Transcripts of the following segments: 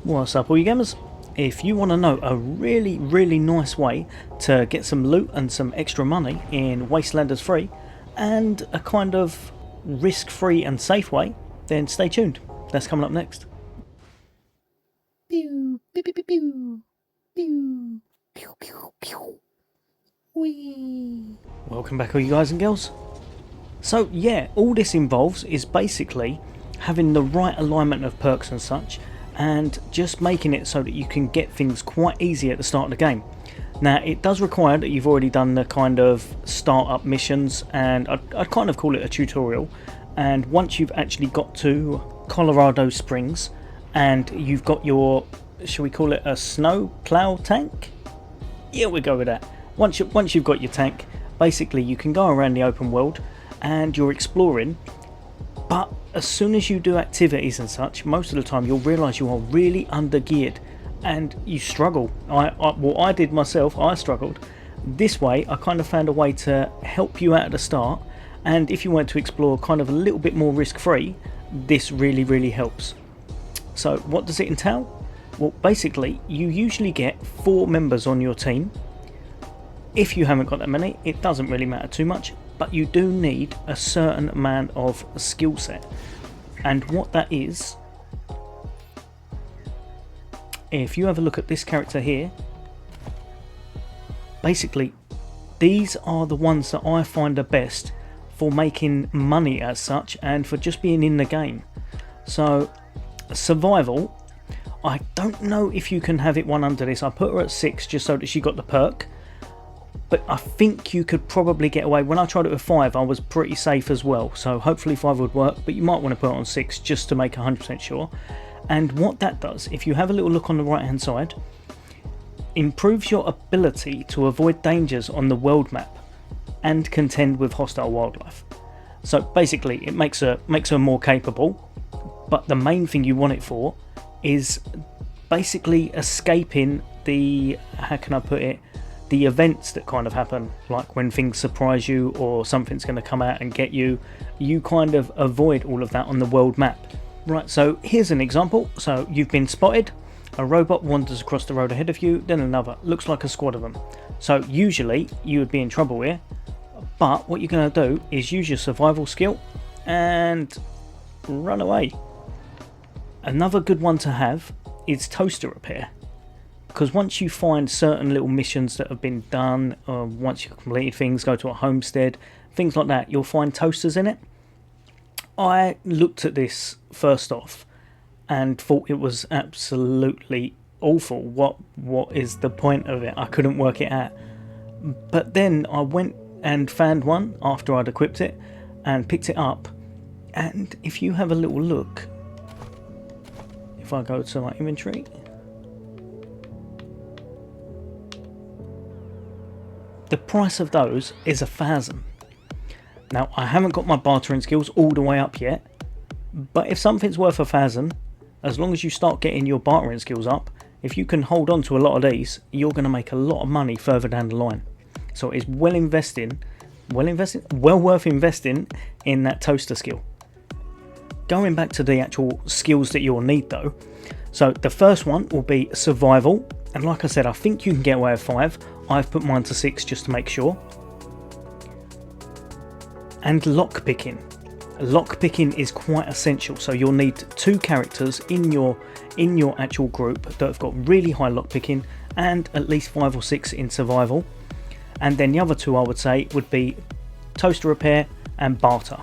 What's up all you gamers? If you want to know a really nice way to get some loot and some extra money in Wastelanders free and a kind of risk-free and safe way, then stay tuned. That's coming up next. Pew, pew, pew, pew, pew, pew, pew, pew, pew. Whee. Welcome back all you guys and girls. So yeah, all this involves is basically having the right alignment of perks and such, and just making it so that you can get things quite easy at the start of the game. Now it does require that you've already done the kind of start-up missions, and I'd kind of call it a tutorial, and once you've actually got to Colorado Springs and you've got your, shall we call it a snow plow tank? Yeah, we'll go with that. Once you've got your tank, basically you can go around the open world and you're exploring, but as soon as you do activities and such, most of the time you'll realise you are really under geared and you struggle. I did myself, I struggled. This way I kind of found a way to help you out at the start, and if you want to explore kind of a little bit more risk free, this really helps. So what does it entail? Well, basically you usually get 4 members on your team. If you haven't got that many, it doesn't really matter too much, but you do need a certain amount of skill set. And what that is, if you have a look at this character here, basically these are the ones that I find the best for making money as such and for just being in the game. So survival, I don't know if you can have it one under this. I put her at 6 just so that she got the perk, but I think you could probably get away. When I tried it with 5 I was pretty safe as well, so hopefully 5 would work, but you might want to put it on 6 just to make 100% sure. And what that does, if you have a little look on the right hand side, improves your ability to avoid dangers on the world map and contend with hostile wildlife. So basically it makes her more capable, but the main thing you want it for is basically escaping the, how can I put it, the events that kind of happen, like when things surprise you or something's going to come out and get you. You kind of avoid all of that on the world map. Right, so here's an example. So you've been spotted, a robot wanders across the road ahead of you, then another, looks like a squad of them. So usually you would be in trouble here, but what you're going to do is use your survival skill and run away. Another good one to have is toaster repair, because once you find certain little missions that have been done, once you've completed things, go to a homestead, things like that, you'll find toasters in it. I looked at this first off and thought it was absolutely awful. What is the point of it? I couldn't work it out. But then I went and found one after I'd equipped it and picked it up, and if you have a little look, if I go to my inventory, the price of those is 1,000. Now I haven't got my bartering skills all the way up yet, but if something's worth 1,000, as long as you start getting your bartering skills up, if you can hold on to a lot of these, you're going to make a lot of money further down the line. So it's well worth investing in that toaster skill. Going back to the actual skills that you'll need though, so the first one will be survival, and like I said, I think you can get away with 5. I've put mine to 6 just to make sure. And lockpicking. Lockpicking is quite essential, so you'll need 2 characters in your actual group that have got really high lockpicking and at least 5 or 6 in survival. And then the other 2 I would say would be toaster repair and barter.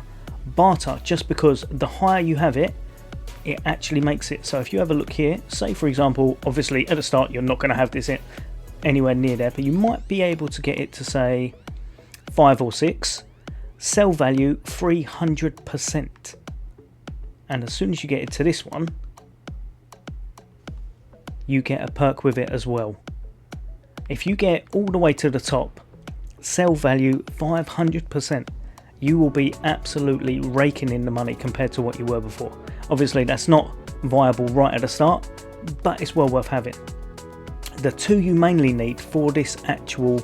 Barter, just because the higher you have it, it actually makes it so if you have a look here, say for example, obviously at the start you're not going to have this anywhere near there, but you might be able to get it to say 5 or 6. Sell value 300%, and as soon as you get it to this one, you get a perk with it as well. If you get all the way to the top, sell value 500%, you will be absolutely raking in the money compared to what you were before. Obviously that's not viable right at the start, but it's well worth having. The 2 you mainly need for this actual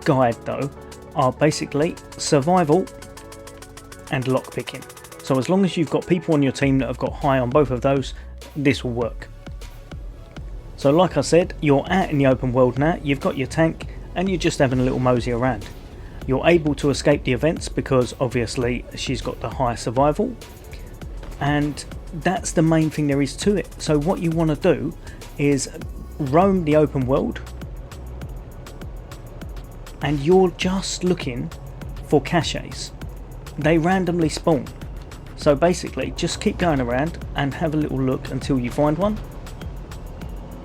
guide though are basically survival and lockpicking. So as long as you've got people on your team that have got high on both of those, this will work. So like I said, you're out in the open world now, you've got your tank and you're just having a little mosey around. You're able to escape the events because obviously she's got the high survival, and that's the main thing there is to it. So what you want to do is roam the open world, and you're just looking for caches. They randomly spawn, so basically just keep going around and have a little look until you find one.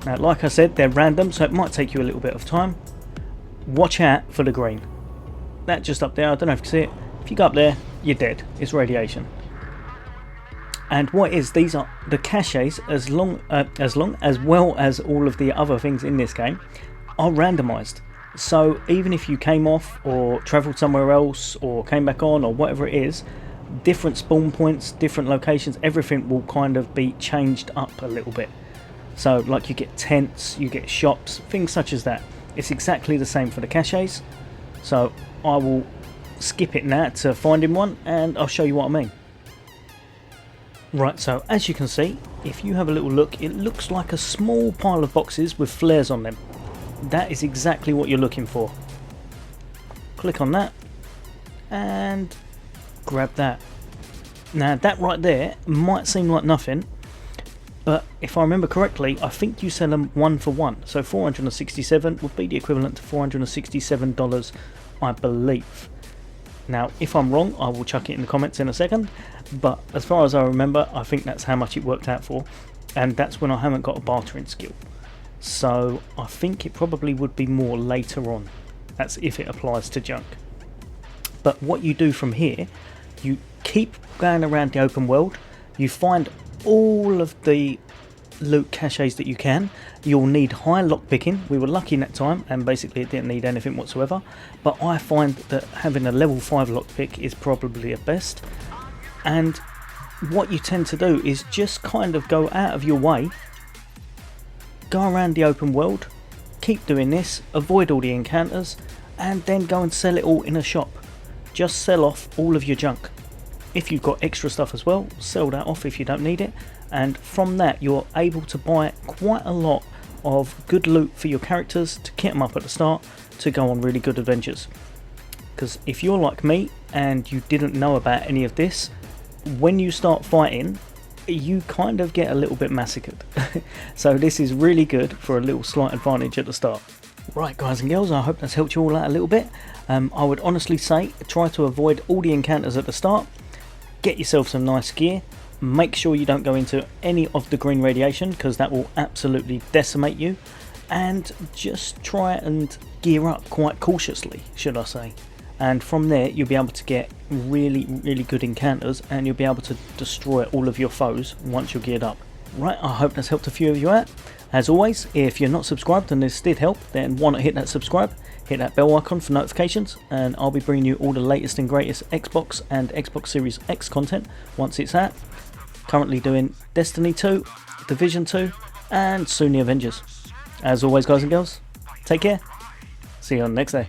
Now like I said, they're random, so it might take you a little bit of time. Watch out for the green. That just up there, I don't know if you can see it. If you go up there, you're dead. It's radiation. And what is, these are the caches, as well as all of the other things in this game, are randomized. So even if you came off or travelled somewhere else or came back on or whatever it is, different spawn points, different locations, everything will kind of be changed up a little bit. So like you get tents, you get shops, things such as that. It's exactly the same for the caches. So I will skip it now to finding one and I'll show you what I mean. Right, so as you can see, if you have a little look, it looks like a small pile of boxes with flares on them. That is exactly what you're looking for. Click on that and grab that. Now that right there might seem like nothing, but if I remember correctly, I think you sell them 1 for 1. So 467 would be the equivalent to $467, I believe. Now, if I'm wrong, I will chuck it in the comments in a second. But as far as I remember, I think that's how much it worked out for. And that's when I haven't got a bartering skill. So I think it probably would be more later on. That's if it applies to junk. But what you do from here, you keep going around the open world. You find all of the loot caches that you can. You'll need high lockpicking. We were lucky in that time and basically it didn't need anything whatsoever, but I find that having a level 5 lockpick is probably the best. And what you tend to do is just kind of go out of your way, go around the open world, keep doing this, avoid all the encounters, and then go and sell it all in a shop. Just sell off all of your junk. If you've got extra stuff as well, sell that off if you don't need it, and from that you're able to buy quite a lot of good loot for your characters to kit them up at the start to go on really good adventures. Because if you're like me and you didn't know about any of this, when you start fighting you kind of get a little bit massacred. So this is really good for a little slight advantage at the start. Right guys and girls, I hope that's helped you all out a little bit. I would honestly say try to avoid all the encounters at the start. Get yourself some nice gear. Make sure you don't go into any of the green radiation because that will absolutely decimate you. And just try and gear up quite cautiously, should I say. And from there you'll be able to get really good encounters and you'll be able to destroy all of your foes once you're geared up. Right, I hope that's helped a few of you out. As always, if you're not subscribed and this did help, then why not hit that subscribe, hit that bell icon for notifications, and I'll be bringing you all the latest and greatest Xbox and Xbox Series X content once it's out. Currently doing Destiny 2, Division 2, and soon the Avengers. As always guys and girls, take care, see you on the next day.